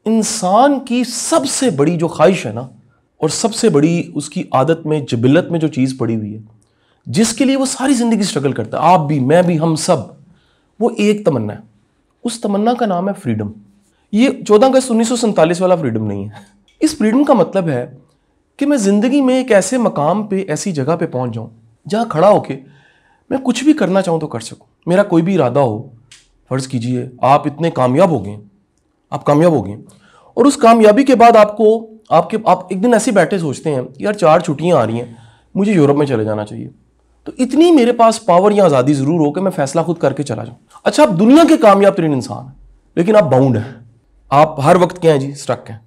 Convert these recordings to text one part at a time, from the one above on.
इंसान की सबसे बड़ी जो ख्वाहिश है ना, और सबसे बड़ी उसकी आदत में, जिबिलत में जो चीज़ पड़ी हुई है, जिसके लिए वो सारी ज़िंदगी स्ट्रगल करता है, आप भी, मैं भी, हम सब, वो एक तमन्ना है। उस तमन्ना का नाम है फ्रीडम। ये 14 अगस्त 1947 वाला फ्रीडम नहीं है। इस फ्रीडम का मतलब है कि मैं ज़िंदगी में एक ऐसे मकाम पे, ऐसी जगह पे पहुंच जाऊं जहां खड़ा होके मैं कुछ भी करना चाहूं तो कर सकूं। मेरा कोई भी इरादा हो, फ़र्ज़ कीजिए आप इतने कामयाब हो गए, आप कामयाब हो गए, और उस कामयाबी के बाद आप एक दिन ऐसे बैठे सोचते हैं यार 4 छुट्टियां आ रही हैं, मुझे यूरोप में चले जाना चाहिए, तो इतनी मेरे पास पावर या आज़ादी ज़रूर हो कि मैं फैसला खुद करके चला जाऊं। अच्छा, आप दुनिया के कामयाब तरीन इंसान हैं, लेकिन आप बाउंड हैं, आप हर वक्त क्या हैं जी, स्टक हैं।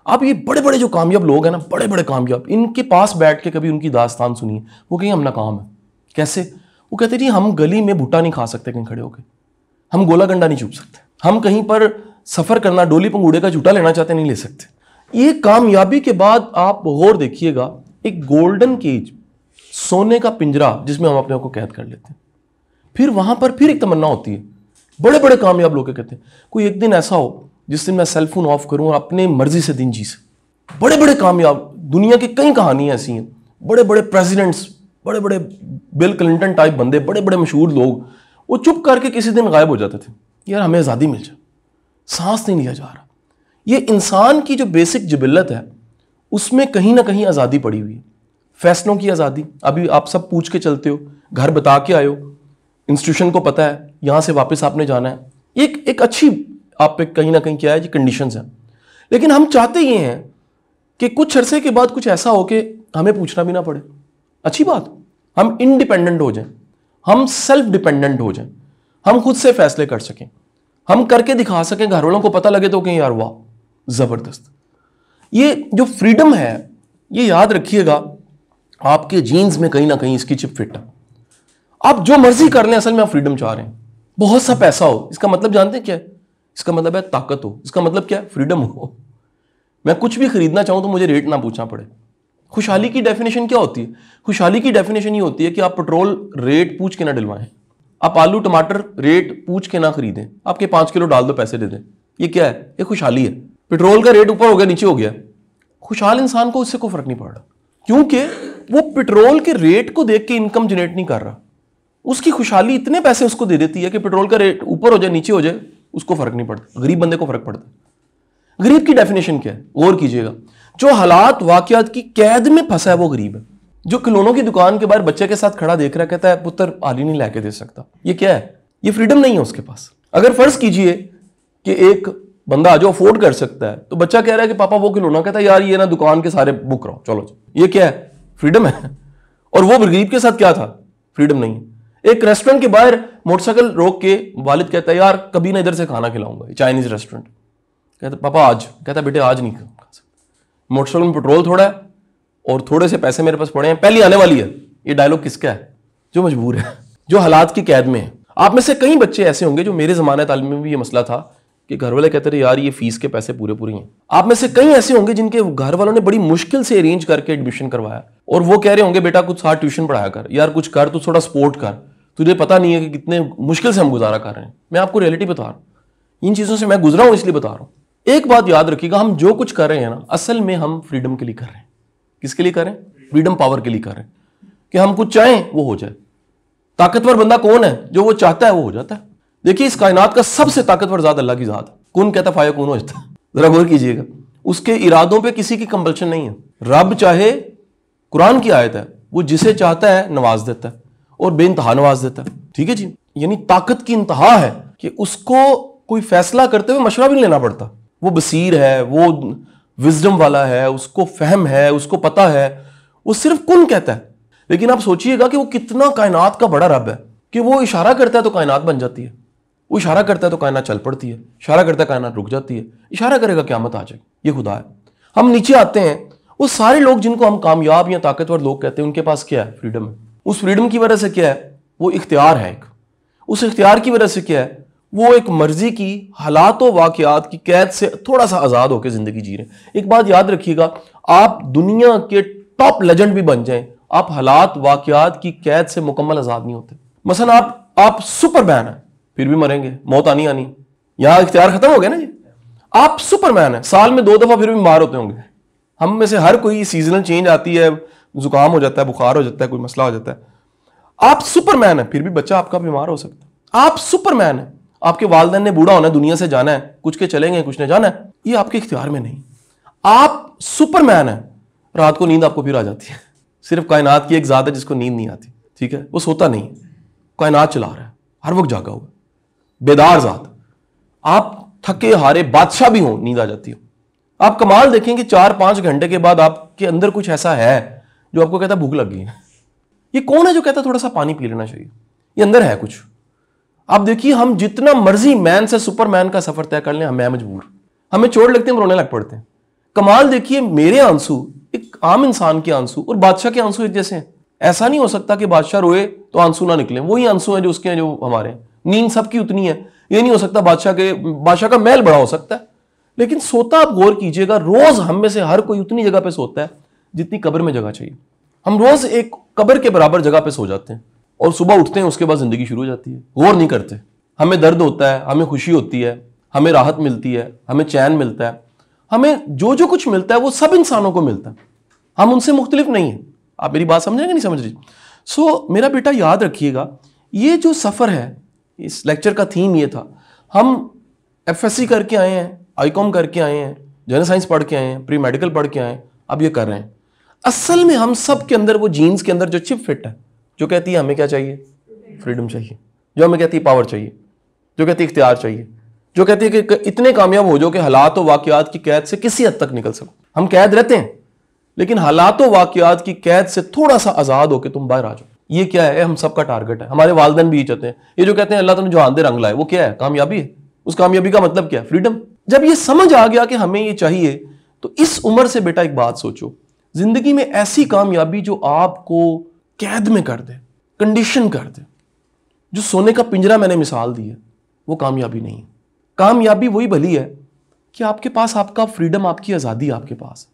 आप ये बड़े बड़े जो कामयाब लोग हैं ना, बड़े बड़े कामयाब, इनके पास बैठ के कभी उनकी दास्तान सुनिए, वो कहीं हम नाकाम है। कैसे? वो कहते जी हम गली में भुट्टा नहीं खा सकते कहीं खड़े होकर, हम गोला गंडा नहीं चूप सकते, हम कहीं पर सफ़र करना, डोली पंगूड़े का झूठा लेना चाहते नहीं ले सकते। ये कामयाबी के बाद आप गौर देखिएगा, एक गोल्डन केज, सोने का पिंजरा जिसमें हम अपने आप को कैद कर लेते हैं। फिर वहां पर फिर एक तमन्ना होती है। बड़े बड़े कामयाब लोग कहते हैं कोई एक दिन ऐसा हो जिस दिन मैं सेल फोन ऑफ करूं और अपने मर्जी से दिन जी सकूं। बड़े बड़े कामयाब, दुनिया की कई कहानियां ऐसी हैं, बड़े बड़े प्रेसिडेंट्स, बड़े बड़े बिल क्लिंटन टाइप बंदे, बड़े बड़े मशहूर लोग, वो चुप करके किसी दिन गायब हो जाते थे, यार हमें आज़ादी मिल जाए, सांस नहीं लिया जा रहा। ये इंसान की जो बेसिक जिबिलत है उसमें कहीं ना कहीं आज़ादी पड़ी हुई है। फैसलों की आज़ादी, अभी आप सब पूछ के चलते हो, घर बता के आए हो, इंस्टीट्यूशन को पता है यहां से वापस आपने जाना है, एक अच्छी आप पे कहीं ना कहीं क्या है जी, कंडीशंस हैं। लेकिन हम चाहते ये हैं कि कुछ अरसे के बाद कुछ ऐसा हो कि हमें पूछना भी ना पड़े। अच्छी बात, हम इंडिपेंडेंट हो जाएं, हम सेल्फ डिपेंडेंट हो जाएं, हम खुद से फैसले कर सकें, हम करके दिखा सकें, घर वालों को पता लगे तो कहीं यार वाह जबरदस्त। ये जो फ्रीडम है, ये याद रखिएगा, आपके जीन्स में कहीं ना कहीं इसकी चिप फिट है। आप जो मर्जी कर लें, असल में आप फ्रीडम चाह रहे हैं। बहुत सा पैसा हो, इसका मतलब जानते हैं क्या है? इसका मतलब है ताकत हो। इसका मतलब क्या है? फ्रीडम हो। मैं कुछ भी खरीदना चाहूं तो मुझे रेट ना पूछना पड़े। खुशहाली की डेफिनेशन क्या होती है? खुशहाली की डेफिनेशन ये होती है कि आप पेट्रोल रेट पूछ के ना डलवाएं, आप आलू टमाटर रेट पूछ के ना खरीदें, आपके 5 किलो डाल दो, पैसे दे दें। ये क्या है? ये खुशहाली है। पेट्रोल का रेट ऊपर हो गया, नीचे हो गया, खुशहाल इंसान को उससे कोई फर्क नहीं पड़ रहा, क्योंकि वो पेट्रोल के रेट को देख के इनकम जनरेट नहीं कर रहा। उसकी खुशहाली इतने पैसे उसको दे देती है कि पेट्रोल का रेट ऊपर हो जाए नीचे हो जाए उसको फर्क नहीं पड़ता। गरीब बंदे को फर्क पड़ता है। गरीब की डेफिनेशन क्या है? गौर कीजिएगा, जो हालात वाकयात की कैद में फंसा है वो गरीब है। जो खिलौनों की दुकान के बाहर बच्चे के साथ खड़ा देख रहा है, कहता है पुत्र आली नहीं लाके दे सकता, ये क्या है? ये फ्रीडम नहीं है उसके पास। अगर फर्ज कीजिए कि एक बंदा जो अफोर्ड कर सकता है, तो बच्चा कह रहा है कि पापा वो खिलौना, कहता है यार ये ना दुकान के सारे बुक रहो, चलो। ये क्या है? फ्रीडम है। और वो गरीब के साथ क्या था? फ्रीडम नहीं है। एक रेस्टोरेंट के बाहर मोटरसाइकिल रोक के वालिद कहता है यार कभी ना इधर से खाना खिलाऊंगा, चाइनीज रेस्टोरेंट। कहता पापा आज, कहता बेटे आज नहीं खा सकता, मोटरसाइकिल में पेट्रोल थोड़ा है और थोड़े से पैसे मेरे पास पड़े हैं, पहली आने वाली है। ये डायलॉग किसका है? जो मजबूर है, जो हालात की कैद में है। आप में से कई बच्चे ऐसे होंगे जो, मेरे जमाने तालीम में भी ये मसला था कि घर वाले कहते थे यार ये फीस के पैसे पूरे पूरे हैं। आप में से कई ऐसे होंगे जिनके घर वालों ने बड़ी मुश्किल से अरेंज करके एडमिशन करवाया, और वो कह रहे होंगे बेटा कुछ साथ ट्यूशन पढ़ाया कर, यार कुछ कर, तू थोड़ा सपोर्ट कर, तुझे पता नहीं है कि कितने मुश्किल से हम गुजारा कर रहे हैं। मैं आपको रियलिटी बता रहा हूं, इन चीजों से मैं गुजरा हूं इसलिए बता रहा हूं। एक बात याद रखिएगा, हम जो कुछ कर रहे हैं ना, असल में हम फ्रीडम के लिए कर रहे हैं। किसके लिए कर रहे हैं? फ्रीडम पावर के लिए कर रहे हैं, कि हम कुछ चाहें वो हो जाए। ताकतवर बंदा कौन है? जो वो चाहता है वो हो जाता है। देखिए इस कायनात का सबसे ताकतवर जात अल्लाह की जात है। कौन कहता फायकून हो जाता है? जरा गौर कीजिएगा, उसके इरादों पे किसी की कंपल्शन नहीं है। रब चाहे, कुरान की आयत है, वो जिसे चाहता है नवाज देता है और बेइंतहा नवाज देता है। ठीक है जी, यानी ताकत की इंतहा है कि उसको कोई फैसला करते हुए मशवरा भी नहीं लेना पड़ता। वो बसीर है, वो विजडम वाला है, उसको फहम है, उसको पता है, वो सिर्फ कुन कहता है। लेकिन आप सोचिएगा कि वो कितना कायनात का बड़ा रब है कि वो इशारा करता है तो कायनात बन जाती है, वो इशारा करता है तो कायनात चल पड़ती है, इशारा करता है कायनात रुक जाती है, इशारा करेगा क़यामत आ जाएगी। ये खुदा है। हम नीचे आते हैं, वो सारे लोग जिनको हम कामयाब या ताकतवर लोग कहते हैं, उनके पास क्या है? फ्रीडम है। उस फ्रीडम की वजह से क्या है? वो इख्तियार है एक। उस इख्तियार की वजह से क्या है? वो एक मर्जी की हालात व वाक़यात की कैद से थोड़ा सा आज़ाद होकर ज़िंदगी जी रहे हैं। एक बात याद रखिएगा, आप दुनिया के टॉप लेजेंड भी बन जाएं, आप हालात वाक़यात की कैद से मुकम्मल आज़ाद नहीं होते। मसलन आप सुपरमैन हैं, फिर भी मरेंगे, मौत आनी आनी, यहां इख्तियार खत्म हो गया ना जी। आप सुपरमैन हैं, साल में 2 दफा फिर भी बीमार होते होंगे। हम में से हर कोई सीजनल चेंज आती है, जुकाम हो जाता है, बुखार हो जाता है, कोई मसला हो जाता है। आप सुपरमैन है, फिर भी बच्चा आपका बीमार हो सकता है। आप सुपरमैन है, आपके वालिदैन ने बूढ़ा होना है, दुनिया से जाना है, कुछ के चलेंगे, कुछ ने जाना है, ये आपके इख्तियार में नहीं। आप सुपरमैन है, रात को नींद आपको फिर आ जाती है। सिर्फ कायनात की एक जात है जिसको नींद नहीं आती, ठीक है, वो सोता नहीं, कायनात चला रहा है, हर वक्त जागा हुआ, बेदार जात। आप थके हारे बादशाह भी हो, नींद आ जाती हो। आप कमाल देखेंगे 4-5 घंटे के बाद आपके अंदर कुछ ऐसा है जो आपको कहता है भूख लग गई है। ये कौन है जो कहता है थोड़ा सा पानी पी लेना चाहिए? ये अंदर है कुछ। आप देखिए, हम जितना मर्जी मैन से सुपरमैन का सफर तय कर लें, हम मजबूर, हमें चोट लगती है, हम रोने लग पड़ते हैं। कमाल देखिए, मेरे आंसू, एक आम इंसान के आंसू और बादशाह के आंसू एक जैसे हैं। ऐसा नहीं हो सकता कि बादशाह रोए तो आंसू ना निकले, वही आंसू हैं जो उसके हैं, जो हमारे हैं। नींद सबकी उतनी है, ये नहीं हो सकता बादशाह का महल बड़ा हो सकता है, लेकिन सोता आप गौर कीजिएगा, रोज हम में से हर कोई उतनी जगह पे सोता है जितनी कब्र में जगह चाहिए। हम रोज एक कब्र के बराबर जगह पे सो जाते हैं और सुबह उठते हैं, उसके बाद जिंदगी शुरू हो जाती है। गौर नहीं करते, हमें दर्द होता है, हमें खुशी होती है, हमें राहत मिलती है, हमें चैन मिलता है, हमें जो जो कुछ मिलता है वो सब इंसानों को मिलता है, हम उनसे मुख्तलिफ नहीं है। आप मेरी बात समझेंगे नहीं समझ रही? मेरा बेटा याद रखिएगा, ये जो सफ़र है, इस लेक्चर का थीम ये था, हम एफएससी करके आए हैं, आईकॉम करके आए हैं, जनरल साइंस पढ़ के आए हैं, प्री मेडिकल पढ़ के आए हैं, अब ये कर रहे हैं। असल में हम सब के अंदर वो जीन्स के अंदर जो चिप फिट है, जो कहती है हमें क्या चाहिए? फ्रीडम चाहिए, जो हमें कहती है पावर चाहिए, जो कहती है इख्तियार चाहिए, जो कहती है कि इतने कामयाब हो जाओ कि हालात व वाक़यात की कैद से किसी हद तक निकल सको। हम कैद रहते हैं, लेकिन हालात व वाक़यात की कैद से थोड़ा सा आज़ाद होकर तुम बाहर आ जाओ। ये क्या है? हम सबका टारगेट है। हमारे वालिदैन भी ये चाहते हैं। ये जो कहते हैं अल्लाह तुमने जो आंधे रंग लाए, वो क्या है? कामयाबी है। उस कामयाबी का मतलब क्या है? फ्रीडम। जब ये समझ आ गया कि हमें ये चाहिए, तो इस उम्र से बेटा एक बात सोचो, जिंदगी में ऐसी कामयाबी जो आपको कैद में कर दे, कंडीशन कर दे, जो सोने का पिंजरा मैंने मिसाल दी है, वो कामयाबी नहीं है। कामयाबी वही भली है कि आपके पास आपका फ्रीडम, आपकी आज़ादी आपके पास।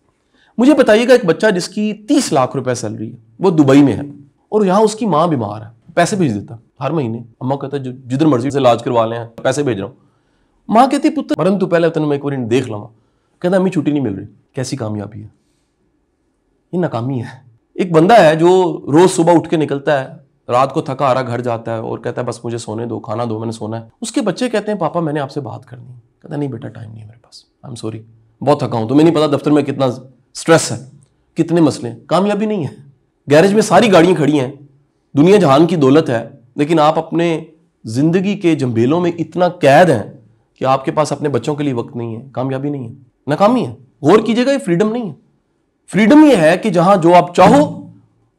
मुझे बताइएगा, एक बच्चा जिसकी 30 लाख रुपए सैलरी है, वो दुबई में है और यहाँ उसकी माँ बीमार है, पैसे भेज देता हर महीने। अम्मा कहता है जिधर मर्जी से इलाज करवा लें, पैसे भेज रहा हूँ। माँ कहती पुत्र मरन तो पहले तेन मैं एक बार देख लवा। कहता अम्मी छुट्टी नहीं मिल रही। कैसी कामयाबी है? ये नाकामी है। एक बंदा है जो रोज सुबह उठ के निकलता है, रात को थका हारा घर जाता है और कहता है बस मुझे सोने दो, खाना दो, मैंने सोना है। उसके बच्चे कहते हैं पापा मैंने आपसे बात करनी है। कहता नहीं बेटा, टाइम नहीं है मेरे पास, आई एम सॉरी, बहुत थका हूं। तुम्हें नहीं पता दफ्तर में कितना स्ट्रेस है, कितने मसले हैं। कामयाबी नहीं है। गैरेज में सारी गाड़ियां खड़ी हैं, दुनिया जहान की दौलत है, लेकिन आप अपने जिंदगी के जंभेलों में इतना कैद हैं कि आपके पास अपने बच्चों के लिए वक्त नहीं है। कामयाबी नहीं है, नाकामी है। गौर कीजिएगा, ये फ्रीडम नहीं है। फ्रीडम ये है कि जहां जो आप चाहो,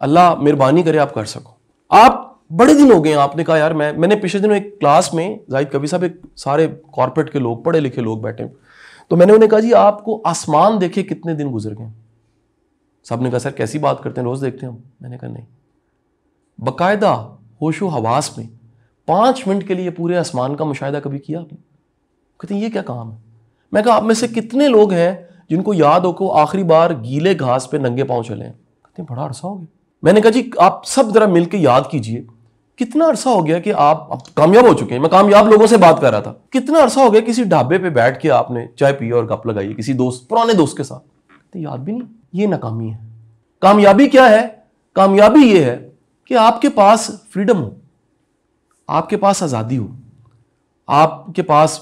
अल्लाह मेहरबानी करे आप कर सको। आप बड़े दिन हो गए, आपने कहा यार मैंने पिछले दिनों एक क्लास में, जाहिद कबीर साहब, एक सारे कॉर्पोरेट के लोग, पढ़े लिखे लोग बैठे, तो मैंने उन्हें कहा जी आपको आसमान देखे कितने दिन गुजर गए? सब ने कहा सर कैसी बात करते हैं, रोज देखते हैं हम। मैंने कहा नहीं, बाकायदा होशो हवास में 5 मिनट के लिए पूरे आसमान का मुशाहिदा कभी किया आपने? कहते हैं ये क्या काम है? मैं कहा आप में से कितने लोग हैं जिनको याद हो को आखिरी बार गीले घास पे नंगे पांव चले हैं? कहते हैं बड़ा अरसा हो गया। मैंने कहा जी आप सब जरा मिलकर याद कीजिए, कितना अरसा हो गया कि आप कामयाब हो चुके हैं। मैं कामयाब लोगों से बात कर रहा था। कितना अरसा हो गया किसी ढाबे पे बैठ के आपने चाय पी और गप लगाई किसी दोस्त, पुराने दोस्त के साथ? तो याद भी नहीं। ये नाकामी है। कामयाबी क्या है? कामयाबी ये है कि आपके पास फ्रीडम हो, आपके पास आज़ादी हो, आपके पास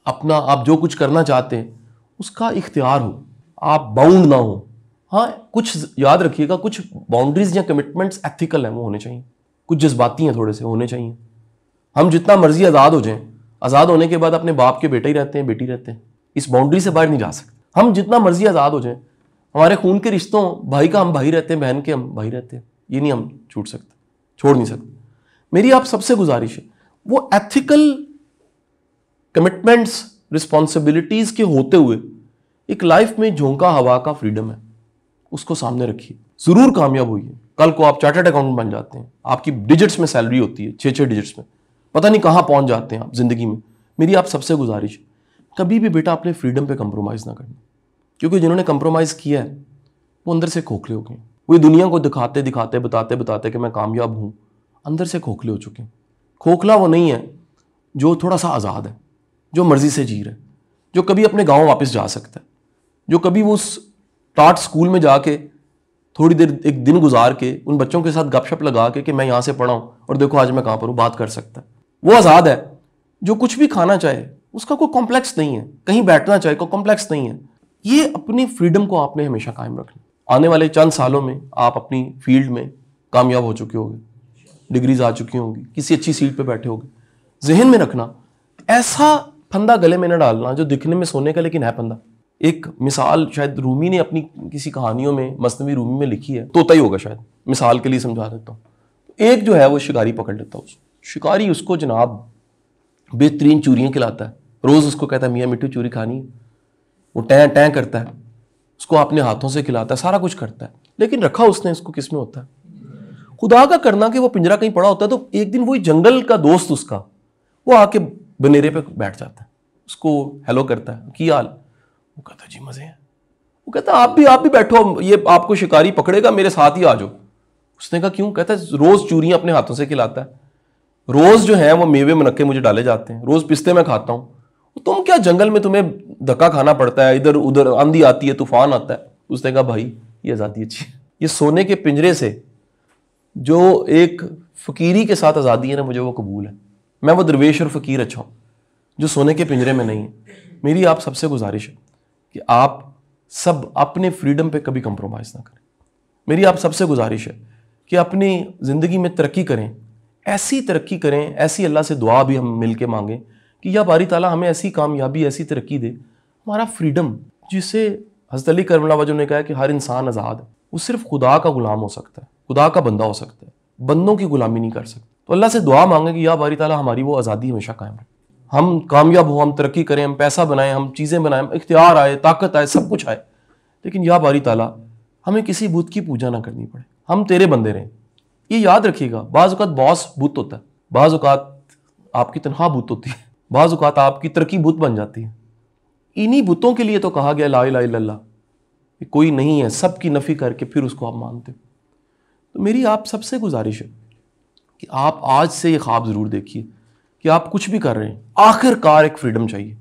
अपना, आप जो कुछ करना चाहते हैं उसका इख्तियार हो, आप बाउंड ना हो। हाँ, कुछ याद रखिएगा, कुछ बाउंड्रीज या कमिटमेंट्स एथिकल हैं, वो होने चाहिए। कुछ जज्बाती हैं, थोड़े से होने चाहिए। हम जितना मर्जी आज़ाद हो जाएं, आज़ाद होने के बाद अपने बाप के बेटे ही रहते हैं, बेटी रहते हैं, इस बाउंड्री से बाहर नहीं जा सकते। हम जितना मर्जी आज़ाद हो जाएं, हमारे खून के रिश्तों, भाई का हम भाई रहते हैं, बहन के हम भाई रहते हैं, ये नहीं हम छूट सकते, छोड़ नहीं सकते। मेरी आप सबसे गुजारिश है, वो एथिकल कमिटमेंट्स, रिस्पॉन्सिबिलिटीज के होते हुए एक लाइफ में झोंका हवा का फ्रीडम है, उसको सामने रखिए। जरूर कामयाब होइए। कल को आप चार्टर्ड अकाउंटेंट बन जाते हैं, आपकी डिजिट्स में सैलरी होती है, 6-6 डिजिट्स में, पता नहीं कहां पहुंच जाते हैं आप जिंदगी में। मेरी आप सबसे गुजारिश, कभी भी बेटा अपने फ्रीडम पे कंप्रोमाइज ना करना, क्योंकि जिन्होंने कंप्रोमाइज किया है वो अंदर से खोखले हो गए। वो दुनिया को दिखाते दिखाते, बताते बताते कि मैं कामयाब हूं, अंदर से खोखले हो चुके हैं। खोखला वो नहीं है जो थोड़ा सा आज़ाद है, जो मर्जी से जी रहा है, जो कभी अपने गांव वापस जा सकता है, जो कभी वो उस टाट स्कूल में जाके थोड़ी देर एक दिन गुजार के उन बच्चों के साथ गपशप लगा के कि मैं यहाँ से पढ़ा हूँ और देखो आज मैं कहाँ पर हूँ, बात कर सकता है। वो आज़ाद है। जो कुछ भी खाना चाहे उसका कोई कॉम्प्लेक्स नहीं है, कहीं बैठना चाहे कोई कॉम्प्लेक्स नहीं है। ये अपनी फ्रीडम को आपने हमेशा कायम रखना। आने वाले चंद सालों में आप अपनी फील्ड में कामयाब हो चुके होंगे, डिग्रीज आ चुकी होंगी, किसी अच्छी सीट पे बैठे होंगे। जहन में रखना, ऐसा फंदा गले में न डालना जो दिखने में सोने का लेकिन है फंदा। एक मिसाल शायद रूमी ने अपनी किसी कहानियों में, मसनवी रूमी में लिखी है, तोता ही होगा शायद, मिसाल के लिए समझा देता हूँ। एक जो है वो शिकारी पकड़ लेता है, शिकारी उसको जनाब बेहतरीन चूरियाँ खिलाता है, रोज़ उसको कहता है मियाँ मिट्टू चूरी खानी है, वो टैं टैं करता है, उसको अपने हाथों से खिलाता है, सारा कुछ करता है, लेकिन रखा उसने इसको किस में होता है? खुदा का करना कि वो पिंजरा कहीं पड़ा होता है तो एक दिन वही जंगल का दोस्त उसका वो आके बनेरे पे बैठ जाता है, उसको हेलो करता है, की हाल? वो कहता है जी मजे हैं। वो कहता है आप भी बैठो, ये आपको शिकारी पकड़ेगा, मेरे साथ ही आ जाओ। उसने कहा क्यों? कहता है रोज चूरियां अपने हाथों से खिलाता है, रोज जो है वो मेवे मनक्के मुझे डाले जाते हैं, रोज पिस्ते मैं खाता हूं, तुम क्या जंगल में तुम्हें धक्का खाना पड़ता है, इधर उधर आंधी आती है, तूफान आता है। उसने कहा भाई ये आज़ादी अच्छी है, ये सोने के पिंजरे से जो एक फकीरी के साथ आज़ादी है ना, मुझे वो कबूल है। मैं वो दरवेश और फकीर अच्छा हूँ जो सोने के पिंजरे में नहीं है। मेरी आप सबसे गुजारिश है कि आप सब अपने फ्रीडम पे कभी कंप्रोमाइज़ ना करें। मेरी आप सबसे गुजारिश है कि अपनी ज़िंदगी में तरक्की करें, ऐसी तरक्की करें, ऐसी अल्लाह से दुआ भी हम मिल के मांगें कि या बारी ताला हमें ऐसी कामयाबी, ऐसी तरक्की दे, हमारा फ्रीडम, जिसे हज़रत अली करमल्ला वजह ने कहा कि हर इंसान आज़ाद है, वो सिर्फ खुदा का गुलाम हो सकता है, खुदा का बंदा हो सकता है, बंदों की गुलामी नहीं कर सकता। तो अल्लाह से दुआ मांगे कि या बारी ताला हमारी वो आज़ादी हमेशा कायम रहे, हम कामयाब हो, हम तरक्की करें, हम पैसा बनाएं, हम चीज़ें बनाएं, इख्तियार आए, ताकत आए, सब कुछ आए, लेकिन या बारी ताला हमें किसी बुत की पूजा ना करनी पड़े, हम तेरे बंदे रहें। ये याद रखिएगा, बाज़ औक़ात बॉस बुत होता है, बाज़ औक़ात आपकी तनख्वाह बुत होती है, बाज़ औक़ात आपकी तरक्की बुत बन जाती है। इन्हीं बुतों के लिए तो कहा गया ला इलाहा इल्लल्लाह, कोई नहीं है, सब की नफ़ी करके फिर उसको आप मानते हो। तो मेरी आप सबसे गुजारिश है कि आप आज से ये ख्वाब ज़रूर देखिए कि आप कुछ भी कर रहे हैं, आखिरकार एक फ्रीडम चाहिए।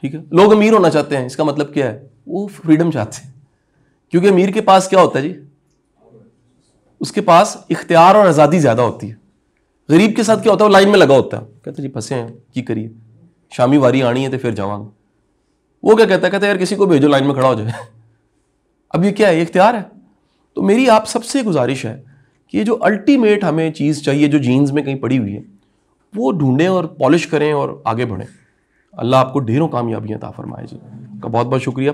ठीक है, लोग अमीर होना चाहते हैं, इसका मतलब क्या है? वो फ्रीडम चाहते हैं, क्योंकि अमीर के पास क्या होता है जी? उसके पास इख्तियार और आज़ादी ज़्यादा होती है। गरीब के साथ क्या होता है? वो लाइन में लगा होता है, कहते जी फंसे हैं, की करिए, शामी वारी आनी है तो फिर जावांगे। वो क्या कहता है? कहता है यार किसी को भेजो लाइन में खड़ा हो जाए। अब ये क्या है? ये इख्तियार है। तो मेरी आप सबसे गुजारिश है कि ये जो अल्टीमेट हमें चीज़ चाहिए, जो जीन्स में कहीं पड़ी हुई है, वो ढूंढें और पॉलिश करें और आगे बढ़ें। अल्लाह आपको ढेरों कामयाबियाँ अता फरमाए जी। का बहुत बहुत शुक्रिया।